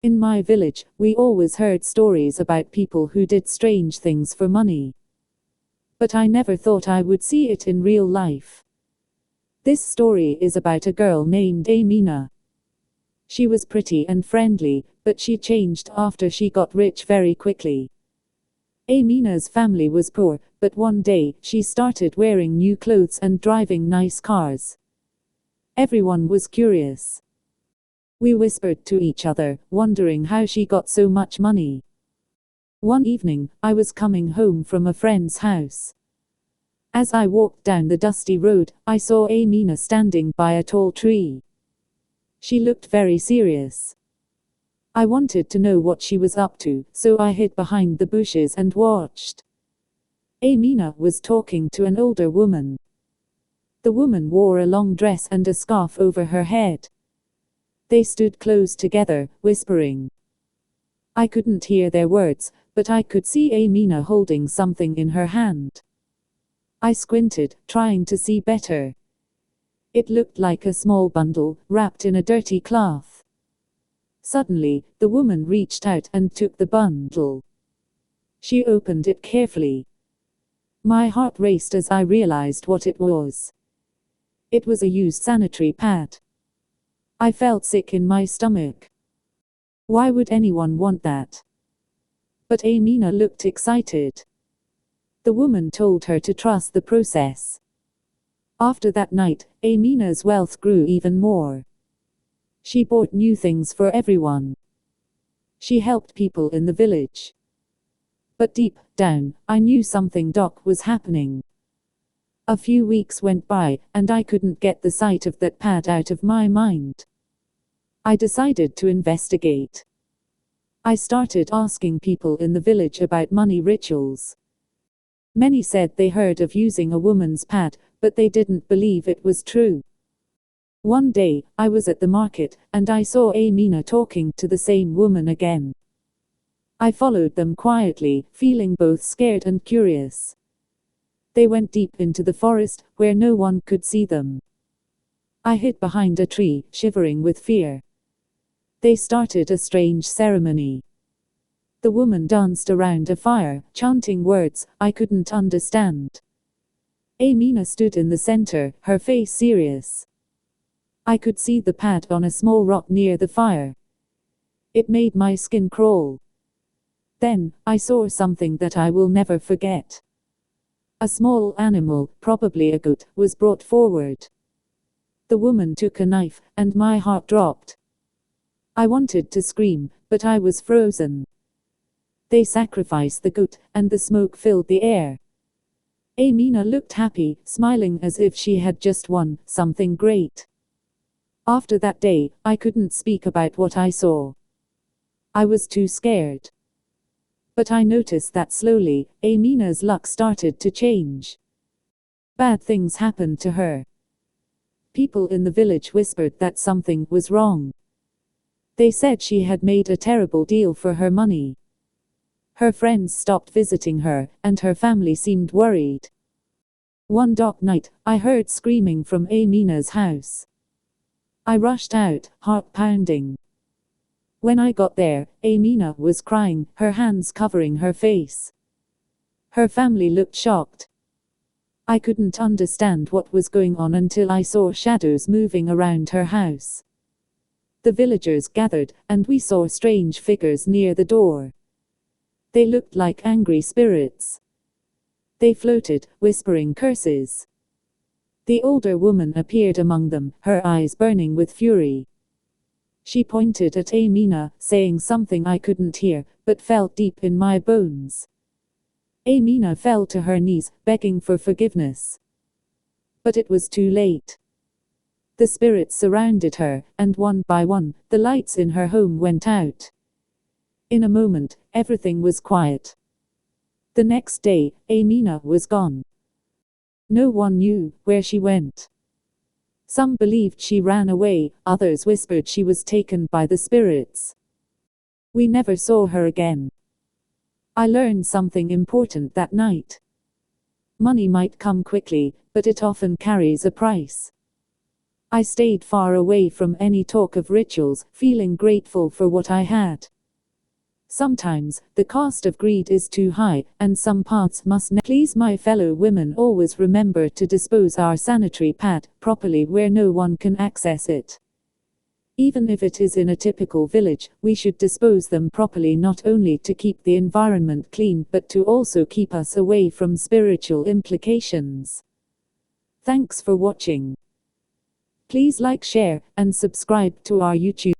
In my village, we always heard stories about people who did strange things for money. But I never thought I would see it in real life. This story is about a girl named Amina. She was pretty and friendly, but she changed after she got rich very quickly. Amina's family was poor, but one day, she started wearing new clothes and driving nice cars. Everyone was curious. We whispered to each other, wondering how she got so much money. One evening, I was coming home from a friend's house. As I walked down the dusty road, I saw Amina standing by a tall tree. She looked very serious. I wanted to know what she was up to, so I hid behind the bushes and watched. Amina was talking to an older woman. The woman wore a long dress and a scarf over her head. They stood close together, whispering. I couldn't hear their words, but I could see Amina holding something in her hand. I squinted, trying to see better. It looked like a small bundle, wrapped in a dirty cloth. Suddenly, the woman reached out and took the bundle. She opened it carefully. My heart raced as I realized what it was. It was a used sanitary pad. I felt sick in my stomach. Why would anyone want that? But Amina looked excited. The woman told her to trust the process. After that night, Amina's wealth grew even more. She bought new things for everyone. She helped people in the village. But deep down, I knew something dark was happening. A few weeks went by, and I couldn't get the sight of that pad out of my mind. I decided to investigate. I started asking people in the village about money rituals. Many said they heard of using a woman's pad, but they didn't believe it was true. One day, I was at the market, and I saw Amina talking to the same woman again. I followed them quietly, feeling both scared and curious. They went deep into the forest, where no one could see them. I hid behind a tree, shivering with fear. They started a strange ceremony. The woman danced around a fire, chanting words I couldn't understand. Amina stood in the center, her face serious. I could see the pad on a small rock near the fire. It made my skin crawl. Then, I saw something that I will never forget. A small animal, probably a goat, was brought forward. The woman took a knife, and my heart dropped. I wanted to scream, but I was frozen. They sacrificed the goat, and the smoke filled the air. Amina looked happy, smiling as if she had just won something great. After that day, I couldn't speak about what I saw. I was too scared. But I noticed that slowly, Amina's luck started to change. Bad things happened to her. People in the village whispered that something was wrong. They said she had made a terrible deal for her money. Her friends stopped visiting her, and her family seemed worried. One dark night, I heard screaming from Amina's house. I rushed out, heart pounding. When I got there, Amina was crying, her hands covering her face. Her family looked shocked. I couldn't understand what was going on until I saw shadows moving around her house. The villagers gathered, and we saw strange figures near the door. They looked like angry spirits. They floated, whispering curses. The older woman appeared among them, her eyes burning with fury. She pointed at Amina, saying something I couldn't hear, but felt deep in my bones. Amina fell to her knees, begging for forgiveness. But it was too late. The spirits surrounded her, and one by one, the lights in her home went out. In a moment, everything was quiet. The next day, Amina was gone. No one knew where she went. Some believed she ran away, others whispered she was taken by the spirits. We never saw her again. I learned something important that night. Money might come quickly, but it often carries a price. I stayed far away from any talk of rituals, feeling grateful for what I had. Sometimes, the cost of greed is too high, and some parts must please my fellow women. Always remember to dispose our sanitary pad properly where no one can access it. Even if it is in a typical village, we should dispose them properly, not only to keep the environment clean, but to also keep us away from spiritual implications. Thanks for watching. Please like, share, and subscribe to our YouTube